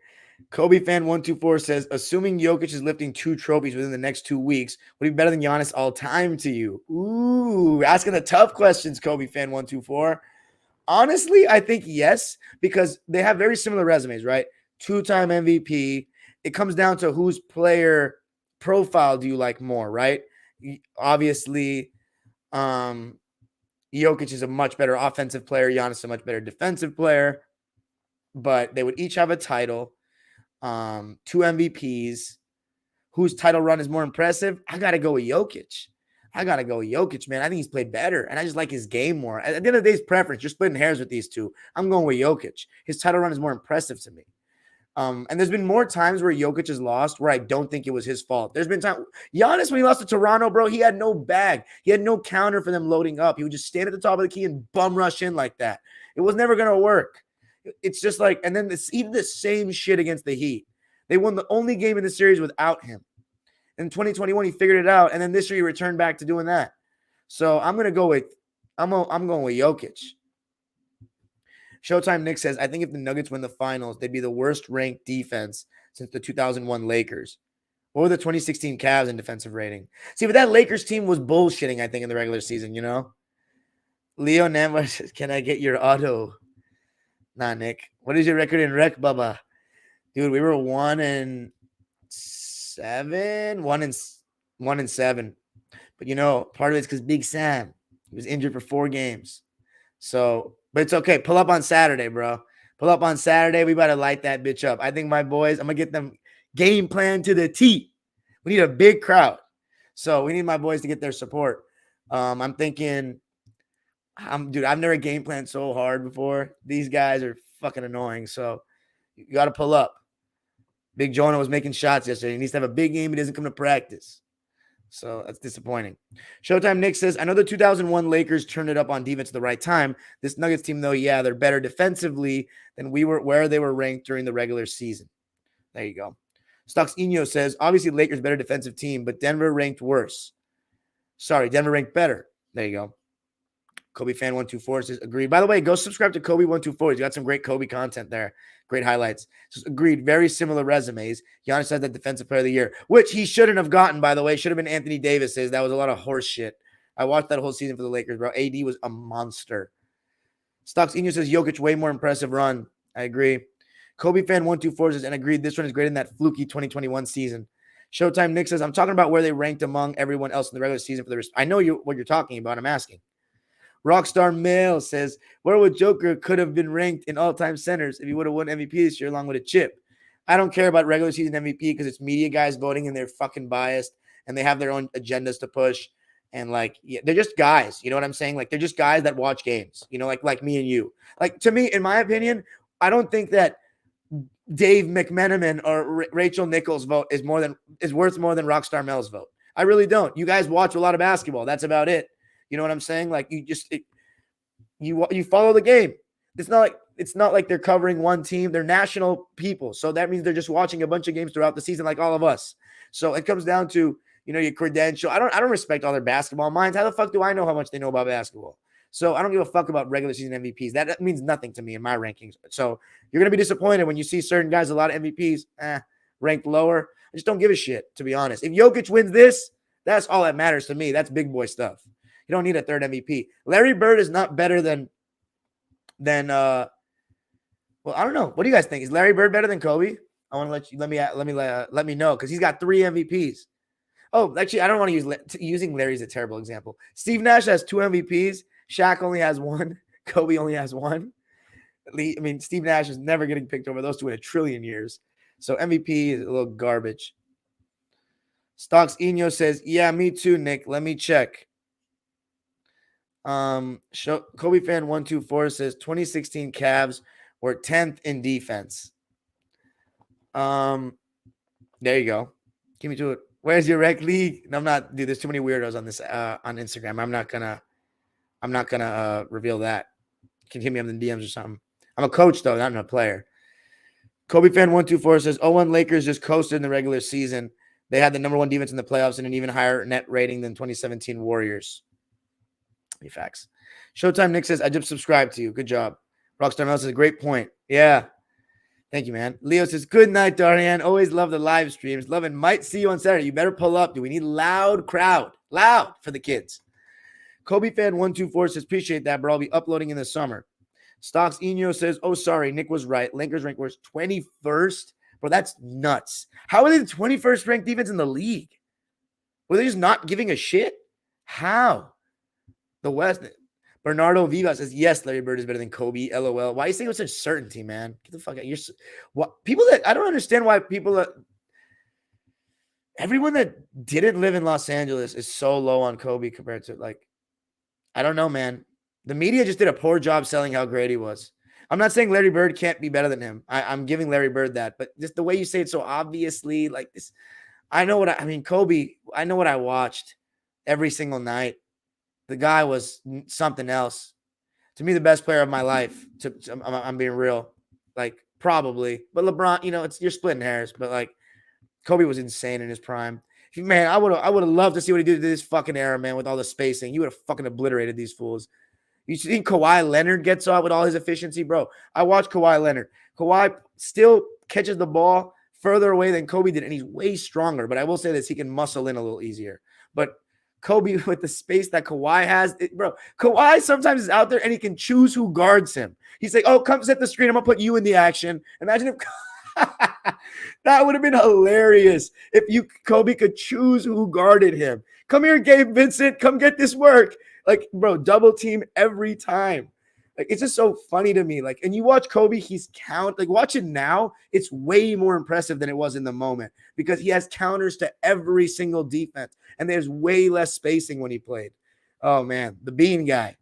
Speaker 5: Kobe fan 124 says, assuming Jokic is lifting 2 trophies within the next 2 weeks, would he be better than Giannis all time to you? Ooh, asking the tough questions, Kobe fan 124. Honestly, I think yes, because they have very similar resumes, right? 2-time MVP. It comes down to whose player profile do you like more, right? Obviously, Jokic is a much better offensive player. Giannis is a much better defensive player. But they would each have a title, 2 MVPs. Whose title run is more impressive? I got to go with Jokic. Man. I think he's played better, and I just like his game more. At the end of the day, it's preference. You're splitting hairs with these two. I'm going with Jokic. His title run is more impressive to me. And there's been more times where Jokic has lost where I don't think it was his fault. There's been time. Giannis, when he lost to Toronto, bro, he had no bag. He had no counter for them loading up. He would just stand at the top of the key and bum rush in like that. It was never going to work. It's just like, and then even the same shit against the Heat. They won the only game in the series without him. In 2021, he figured it out, and then this year he returned back to doing that. So I'm going with Jokic. Showtime Nick says, I think if the Nuggets win the finals, they'd be the worst ranked defense since the 2001 Lakers or the 2016 Cavs in defensive rating. See, but that Lakers team was bullshitting, I think, in the regular season, you know? Leo Nambar says, can I get your auto? Nah, Nick. What is your record in rec, Bubba? Dude, we were 1-7. 1-7. But part of it's because Big Sam, he was injured for 4 games. So, but it's okay. Pull up on Saturday, bro. Pull up on Saturday. We about to light that bitch up. I think my boys, I'm going to get them game plan to the T. We need a big crowd. So we need my boys to get their support. I'm thinking, dude, I've never game planned so hard before. These guys are fucking annoying. So you got to pull up. Big Jonah was making shots yesterday. He needs to have a big game. He doesn't come to practice. So that's disappointing. Showtime Nick says, I know the 2001 Lakers turned it up on defense at the right time. This Nuggets team, though, yeah, they're better defensively than we were where they were ranked during the regular season. There you go. Stocks Eno says, obviously Lakers better defensive team, but Denver ranked worse. Sorry, Denver ranked better. There you go. Kobe fan 124 says, agreed. By the way, go subscribe to Kobe 124. He's got some great Kobe content there. Great highlights. Just agreed. Very similar resumes. Giannis had that defensive player of the year, which he shouldn't have gotten, by the way. Should have been Anthony Davis's. That was a lot of horse shit. I watched that whole season for the Lakers, bro. AD was a monster. Stocks Eno says, Jokic, way more impressive run. I agree. Kobe fan 124 says, and agreed, this one is greater than that fluky 2021 season. Showtime Nick says, I'm talking about where they ranked among everyone else in the regular season for the I know what you're talking about. I'm asking. Rockstar Mail says, where would Joker could have been ranked in all-time centers if he would have won MVP this year along with a chip? I don't care about regular season MVP because it's media guys voting and they're fucking biased and they have their own agendas to push. And they're just guys. You know what I'm saying? Like, they're just guys that watch games, like me and you. Like, to me, in my opinion, I don't think that Dave McMenamin or Rachel Nichols' vote is worth more than Rockstar Mel's vote. I really don't. You guys watch a lot of basketball. That's about it. You know what I'm saying? Like, you follow the game. It's not like they're covering one team. They're national people. So that means they're just watching a bunch of games throughout the season like all of us. So it comes down to, your credential. I don't respect all their basketball minds. How the fuck do I know how much they know about basketball? So I don't give a fuck about regular season MVPs. That means nothing to me in my rankings. So you're going to be disappointed when you see certain guys, a lot of MVPs, ranked lower. I just don't give a shit, to be honest. If Jokic wins this, that's all that matters to me. That's big boy stuff. You don't need a third MVP. Larry Bird is not better than well, I don't know. What do you guys think? Is Larry Bird better than Kobe? I want to let me know because he's got 3 MVPs. Oh, actually, I don't want to use using Larry's a terrible example. Steve Nash has 2 MVPs. Shaq only has 1. Kobe only has 1. I mean, Steve Nash is never getting picked over those 2 in a trillion years. So MVP is a little garbage. Stocks Eno says, yeah, me too, Nick. Let me check. Kobe fan 124 says 2016 Cavs were 10th in defense. There you go. Give me to it. Where's your rec league? No, I'm not. Dude, there's too many weirdos on this on Instagram. I'm not gonna reveal that. You can hit me up in the DMs or something. I'm a coach though, not a player. Kobe fan 124 says 0-1 Lakers just coasted in the regular season. They had the number 1 defense in the playoffs and an even higher net rating than 2017 Warriors. Facts. Showtime Nick says, I just subscribed to you. Good job. Rockstar Mel says, great point. Yeah. Thank you, man. Leo says, good night, Darian. Always love the live streams. Love and might see you on Saturday. You better pull up. Do we need loud crowd? Loud for the kids. Kobe fan 124 says, appreciate that, bro. I'll be uploading in the summer. Stocks Eno says, oh, sorry. Nick was right. Lakers ranked worse 21st. Bro, that's nuts. How are they the 21st ranked defense in the league? Were they just not giving a shit? How? The West. Bernardo Viva says, yes, Larry Bird is better than Kobe. LOL. Why are you saying with such certainty, man? Get the fuck out. People that I don't understand why everyone that didn't live in Los Angeles is so low on Kobe compared to I don't know, man. The media just did a poor job selling how great he was. I'm not saying Larry Bird can't be better than him. I'm giving Larry Bird that, but just the way you say it so obviously, like this, Kobe, I know what I watched every single night. The guy was something else. To me, the best player of my life. I'm being real. Probably. But LeBron, you're splitting hairs. But, Kobe was insane in his prime. Man, I would have loved to see what he did to this fucking era, man, with all the spacing. You would have fucking obliterated these fools. You think Kawhi Leonard gets off with all his efficiency? Bro, I watched Kawhi Leonard. Kawhi still catches the ball further away than Kobe did, and he's way stronger. But I will say this, he can muscle in a little easier. But Kobe with the space that Kawhi has. Bro, Kawhi sometimes is out there and he can choose who guards him. He's like, oh, come set the screen. I'm going to put you in the action. Imagine if that would have been hilarious if Kobe could choose who guarded him. Come here, Gabe Vincent. Come get this work. Like, bro, double team every time. Like, it's just so funny to me. Like, and you watch Kobe, watch it now. It's way more impressive than it was in the moment because he has counters to every single defense. And there's way less spacing when he played. Oh, man. The Bean guy.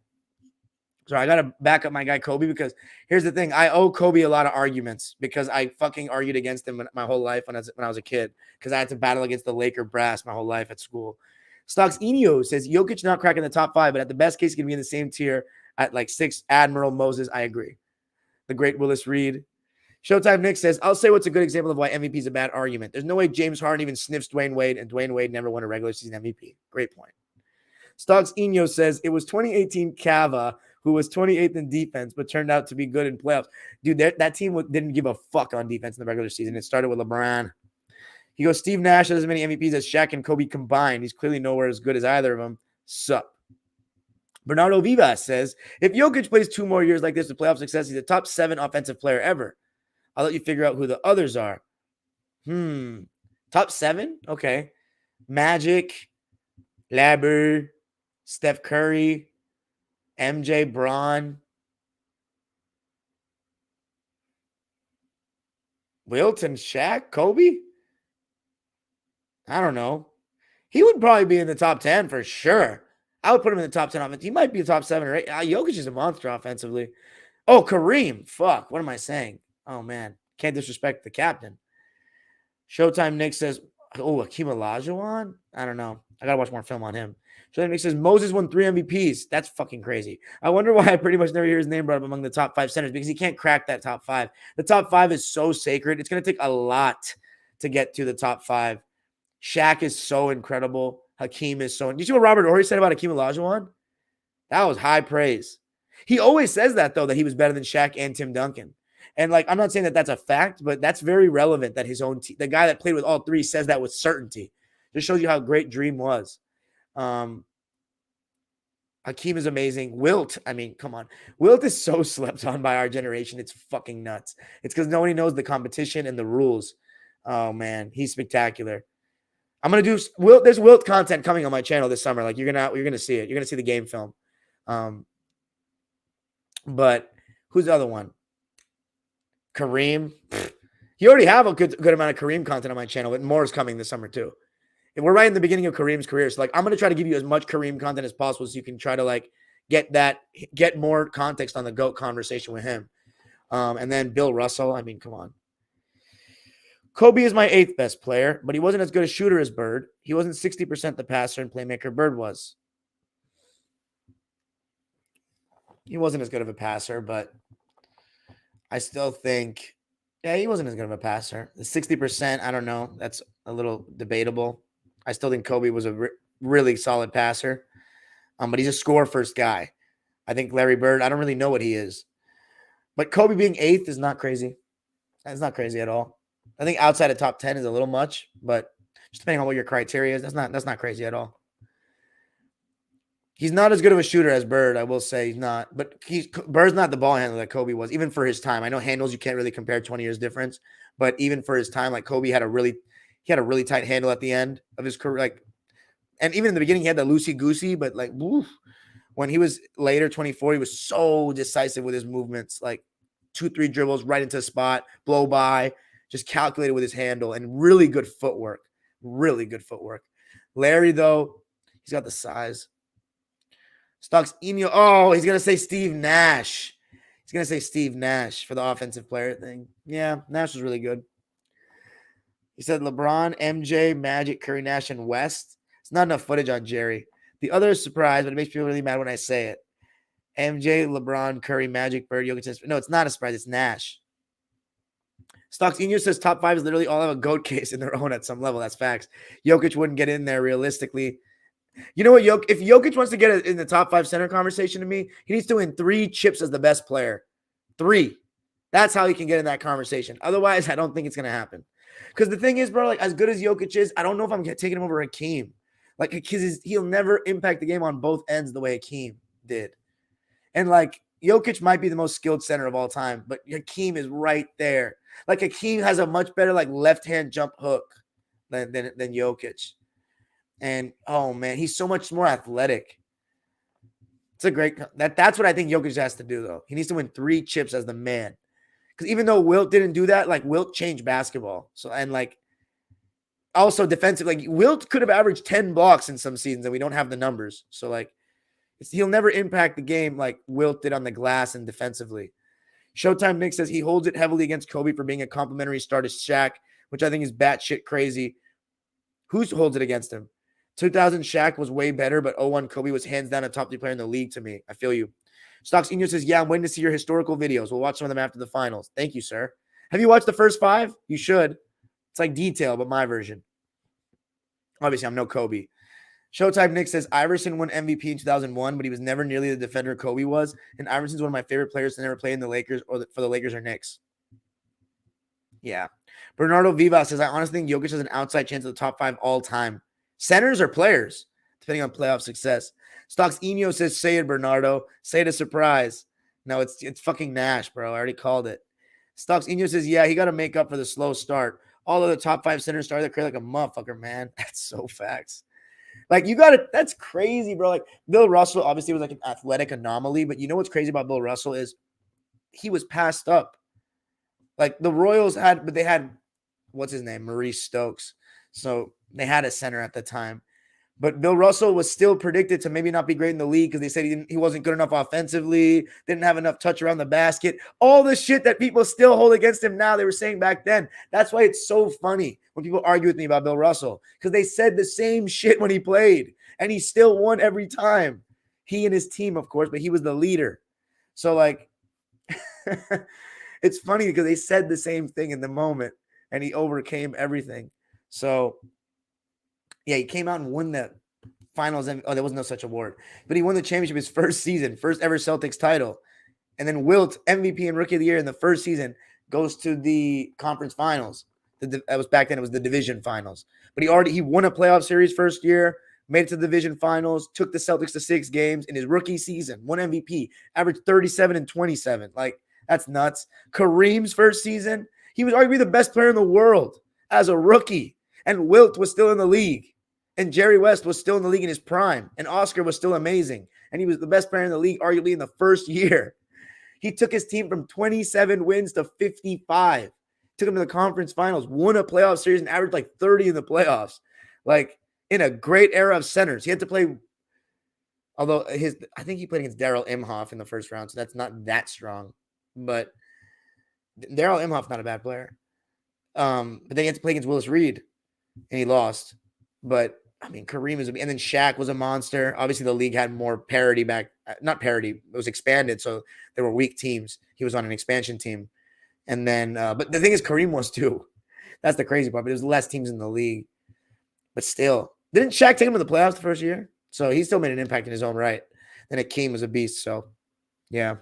Speaker 5: So I got to back up my guy Kobe because here's the thing. I owe Kobe a lot of arguments because I fucking argued against him my whole life when I was a kid because I had to battle against the Laker brass my whole life at school. Stocks Enio says, Jokic not cracking the top 5, but at the best case, he can be in the same tier at like 6. Admiral Moses, I agree. The great Willis Reed. Showtime Nick says, I'll say what's a good example of why MVP is a bad argument. There's no way James Harden even sniffs Dwayne Wade, and Dwayne Wade never won a regular season MVP. Great point. Stocks Enio says, it was 2018 Cava who was 28th in defense, but turned out to be good in playoffs. Dude, that team didn't give a fuck on defense in the regular season. It started with LeBron. He goes, Steve Nash has as many MVPs as Shaq and Kobe combined. He's clearly nowhere as good as either of them. Sup. Bernardo Vivas says, if Jokic plays 2 more years like this with playoff success, he's a top 7 offensive player ever. I'll let you figure out who the others are. Top 7? Okay. Magic, Labber, Steph Curry, MJ, Braun, Wilt and Shaq, Kobe? I don't know. He would probably be in the top 10 for sure. I would put him in the top 10 offense. He might be the top 7 or 8. Jokic is a monster offensively. Oh, Kareem. Fuck. What am I saying? Oh, man. Can't disrespect the captain. Showtime Nick says, oh, Hakeem Olajuwon? I don't know. I got to watch more film on him. Showtime Nick says, Moses won 3 MVPs. That's fucking crazy. I wonder why I pretty much never hear his name brought up among the top 5 centers because he can't crack that top 5. The top 5 is so sacred. It's going to take a lot to get to the top 5. Shaq is so incredible. Hakeem is so. Did you see what Robert Horry said about Hakeem Olajuwon? That was high praise. He always says that, though, that he was better than Shaq and Tim Duncan. And, like, I'm not saying that that's a fact, but that's very relevant that his own team, the guy that played with all 3 says that with certainty. Just shows you how great Dream was. Hakeem is amazing. Wilt, I mean, come on. Wilt is so slept on by our generation. It's fucking nuts. It's because nobody knows the competition and the rules. Oh, man. He's spectacular. I'm going to do Wilt. There's Wilt content coming on my channel this summer. Like, you're going to see it. You're going to see the game film. But who's the other one? Kareem. You already have a good amount of Kareem content on my channel, but more is coming this summer too. And we're right in the beginning of Kareem's career. So, like, I'm going to try to give you as much Kareem content as possible so you can try to, like, get more context on the GOAT conversation with him. And then Bill Russell. I mean, come on. Kobe is my 8th best player, but he wasn't as good a shooter as Bird. He wasn't 60% the passer and playmaker Bird was. He wasn't as good of a passer, but I still think, yeah, he wasn't as good of a passer. The 60%, I don't know. That's a little debatable. I still think Kobe was a really solid passer, but he's a score-first guy. I think Larry Bird, I don't really know what he is. But Kobe being 8th is not crazy. That's not crazy at all. I think outside of top 10 is a little much, but just depending on what your criteria is, that's not crazy at all. He's not as good of a shooter as Bird, I will say he's not. But Bird's not the ball handler that Kobe was, even for his time. I know handles you can't really compare 20 years difference, but even for his time, like Kobe had a really tight handle at the end of his career. Like, and even in the beginning, he had the loosey-goosey, but like, woof, when he was later 24, he was so decisive with his movements, like 2-3 dribbles right into a spot, blow by, just calculated with his handle, and really good footwork. Really good footwork. Larry, though, he's got the size. Stocks Enio. Oh, he's going to say Steve Nash. He's going to say Steve Nash for the offensive player thing. Yeah, Nash was really good. He said LeBron, MJ, Magic, Curry, Nash, and West. It's not enough footage on Jerry. The other is surprise, but it makes people really mad when I say it. MJ, LeBron, Curry, Magic, Bird, Jokic. No, it's not a surprise. It's Nash. Stocks Enio says top 5 is literally all have a GOAT case in their own at some level. That's facts. Jokic wouldn't get in there realistically. You know what, if Jokic wants to get in the top 5 center conversation to me, he needs to win 3 chips as the best player. 3. That's how he can get in that conversation. Otherwise, I don't think it's going to happen. Because the thing is, bro, like as good as Jokic is, I don't know if I'm taking him over Hakeem. Like, because he'll never impact the game on both ends the way Hakeem did. And like Jokic might be the most skilled center of all time, but Hakeem is right there. Like Hakeem has a much better like left-hand jump hook than Jokic. And oh man, he's so much more athletic. It's a great that's what I think Jokic has to do though. He needs to win 3 chips as the man. Because even though Wilt didn't do that, like Wilt changed basketball. So and like also defensive, like Wilt could have averaged 10 blocks in some seasons, and we don't have the numbers. So like he'll never impact the game like Wilt did on the glass and defensively. Showtime Nick says he holds it heavily against Kobe for being a complimentary star to Shaq, which I think is batshit crazy. Who holds it against him? 2000 Shaq was way better, but 01 Kobe was hands down a top 3 player in the league to me. I feel you. Stocks Inyo says, yeah, I'm waiting to see your historical videos. We'll watch some of them after the finals. Thank you, sir. Have you watched the first 5? You should. It's like detail, but my version. Obviously, I'm no Kobe. Showtime Nick says, Iverson won MVP in 2001, but he was never nearly the defender Kobe was. And Iverson's one of my favorite players to never play in the Lakers or for the Lakers or Knicks. Yeah. Bernardo Vivas says, I honestly think Jokic has an outside chance of the top 5 all time. Centers or players, depending on playoff success. Stocks Eno says, say it, Bernardo. Say it a surprise. No, it's fucking Nash, bro. I already called it. Stocks Eno says, yeah, he got to make up for the slow start. All of the top 5 centers started to create like a motherfucker, man. That's so facts. Like, you got to, that's crazy, bro. Like, Bill Russell obviously was like an athletic anomaly, but you know what's crazy about Bill Russell is he was passed up. Like, the Royals had, but they had, what's his name? Maurice Stokes. So they had a center at the time. But Bill Russell was still predicted to maybe not be great in the league because they said he wasn't good enough offensively, didn't have enough touch around the basket. All the shit that people still hold against him now, they were saying back then. That's why it's so funny when people argue with me about Bill Russell, because they said the same shit when he played, and he still won every time. He and his team, of course, but he was the leader. So, like, it's funny because they said the same thing in the moment, and he overcame everything. So, yeah, he came out and won the finals. Oh, there was no such award. But he won the championship his first season, first ever Celtics title. And then Wilt, MVP and Rookie of the Year in the first season, goes to the conference finals. That was back then, it was the division finals. But he won a playoff series first year, made it to the division finals, took the Celtics to 6 games in his rookie season, won MVP, averaged 37 and 27. Like, that's nuts. Kareem's first season, he was arguably the best player in the world as a rookie. And Wilt was still in the league. And Jerry West was still in the league in his prime. And Oscar was still amazing. And he was the best player in the league, arguably in the first year. He took his team from 27 wins to 55. Took him to the conference finals, won a playoff series, and averaged like 30 in the playoffs. Like, in a great era of centers. He had to play, although I think he played against Darryl Imhoff in the first round, so that's not that strong. But Darryl Imhoff's not a bad player. But then he had to play against Willis Reed, and he lost. But I mean, Kareem and then Shaq was a monster. Obviously, the league had more parity not parity, it was expanded, so there were weak teams. He was on an expansion team. And then, but the thing is, Kareem was too. That's the crazy part, but there's less teams in the league. But still, didn't Shaq take him to the playoffs the first year? So he still made an impact in his own right. Then Hakeem was a beast, so yeah.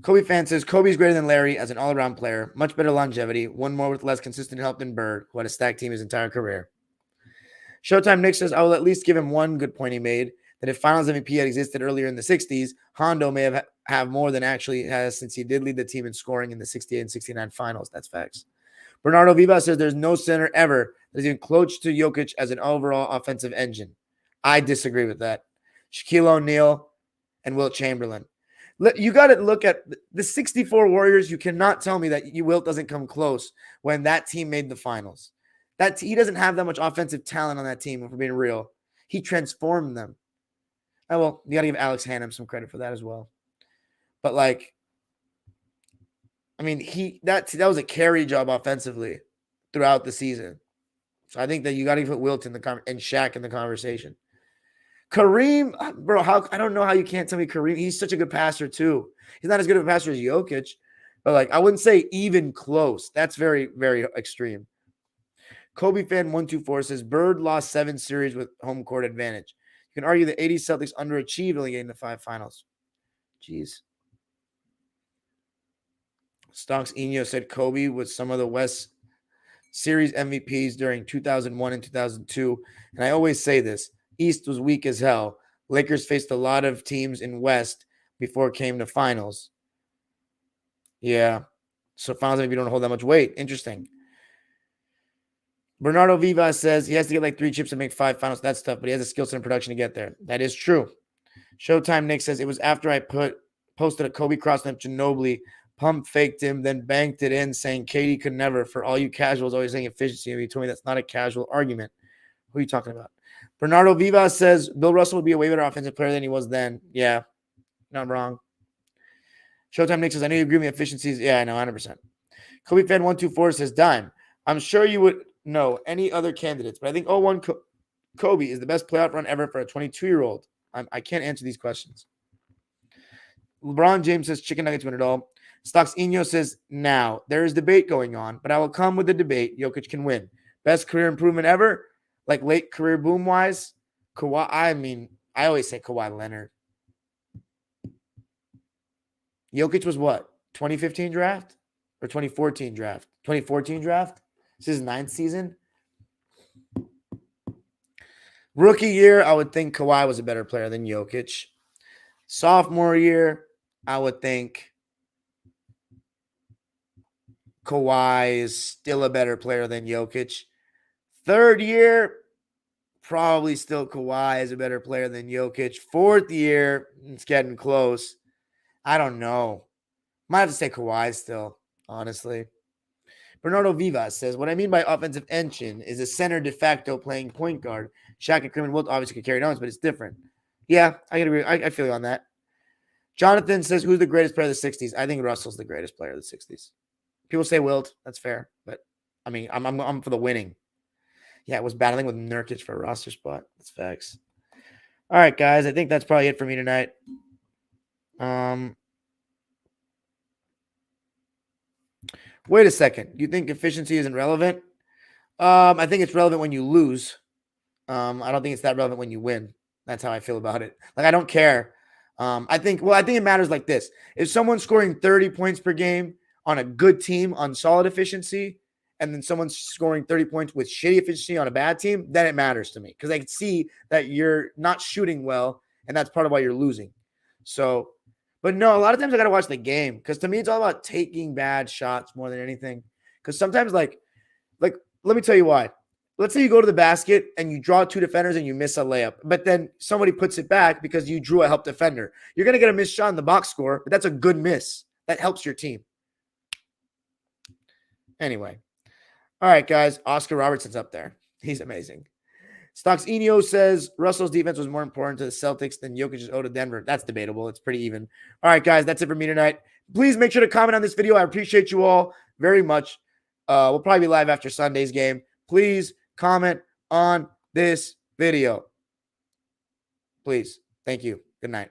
Speaker 5: Kobe fan says, Kobe's greater than Larry as an all-around player. Much better longevity. One more with less consistent help than Bird, who had a stacked team his entire career. Showtime Nick says, I will at least give him one good point he made, that if Finals MVP had existed earlier in the 60s, Hondo may have more than actually has, since he did lead the team in scoring in the 68 and 69 Finals. That's facts. Bernardo Vivas says, there's no center ever that is even close to Jokic as an overall offensive engine. I disagree with that. Shaquille O'Neal and Wilt Chamberlain. You got to look at the 64 Warriors. You cannot tell me that Wilt doesn't come close when that team made the finals. He doesn't have that much offensive talent on that team, if we're being real. He transformed them. Oh, well, you got to give Alex Hannum some credit for that as well. But, like, I mean, that was a carry job offensively throughout the season. So I think that you got to put Wilt and Shaq in the conversation. Kareem, bro, I don't know how you can't tell me Kareem. He's such a good passer too. He's not as good of a passer as Jokic, but like I wouldn't say even close. That's very, very extreme. Kobe fan 124 says Bird lost 7 series with home court advantage. You can argue the 80s Celtics underachieved, only getting to 5 finals. Jeez. Stonks Eno said Kobe was some of the West series MVPs during 2001 and 2002. And I always say this, East was weak as hell. Lakers faced a lot of teams in West before it came to finals. Yeah. So finals MVP don't hold that much weight. Interesting. Bernardo Vivas says he has to get like 3 chips to make 5 finals. That's tough, but he has a skill set and production to get there. That is true. Showtime Nick says it was after I posted a Kobe cross-snap Ginobili, pump faked him, then banked it in, saying KD could never. For all you casuals always saying efficiency, and he told me that's not a casual argument. Who are you talking about? Bernardo Vivas says Bill Russell would be a way better offensive player than he was then. Yeah, not wrong. Showtime Nick says I know you agree with me. Efficiencies. Yeah, I know, 100%. Kobe fan 124 says Dime. I'm sure you would know any other candidates, but I think 01 Kobe is the best playoff run ever for a 22-year-old. I can't answer these questions. LeBron James says chicken nuggets win it all. Stocks Eno says now there is debate going on, but I will come with the debate. Jokic can win. Best career improvement ever, like late career boom wise. Kawhi. I always say Kawhi Leonard. Jokic was what? 2015 draft or 2014 draft? 2014 draft. This is his 9th season. Rookie year, I would think Kawhi was a better player than Jokic. Sophomore year, I would think Kawhi is still a better player than Jokic. 3rd year, probably still Kawhi is a better player than Jokic. 4th year, it's getting close. I don't know. Might have to say Kawhi still, honestly. Bernardo Vivas says, what I mean by offensive engine is a center de facto playing point guard. Shaq and Kareem and Wilt obviously could carry it on, but it's different. Yeah, I can agree. I feel you on that. Jonathan says, who's the greatest player of the 60s? I think Russell's the greatest player of the 60s. People say Wilt. That's fair. But, I mean, I'm for the winning. Yeah, it was battling with Nurkic for a roster spot. That's facts. All right, guys. I think that's probably it for me tonight. Wait a second. You think efficiency isn't relevant? I think it's relevant when you lose. I don't think it's that relevant when you win. That's how I feel about it. Like, I don't care. I think it matters like this. If someone's scoring 30 points per game on a good team on solid efficiency, and then someone's scoring 30 points with shitty efficiency on a bad team, then it matters to me because I can see that you're not shooting well, and that's part of why you're losing. So, but no, a lot of times I got to watch the game because to me, it's all about taking bad shots more than anything. Because sometimes, like, let me tell you why. Let's say you go to the basket and you draw 2 defenders and you miss a layup, but then somebody puts it back because you drew a help defender. You're going to get a missed shot in the box score, but that's a good miss. That helps your team. Anyway. All right, guys. Oscar Robertson's up there. He's amazing. Stocks Eno says Russell's defense was more important to the Celtics than Jokic's to Denver. That's debatable. It's pretty even. All right, guys. That's it for me tonight. Please make sure to comment on this video. I appreciate you all very much. We'll probably be live after Sunday's game. Please comment on this video. Please. Thank you. Good night.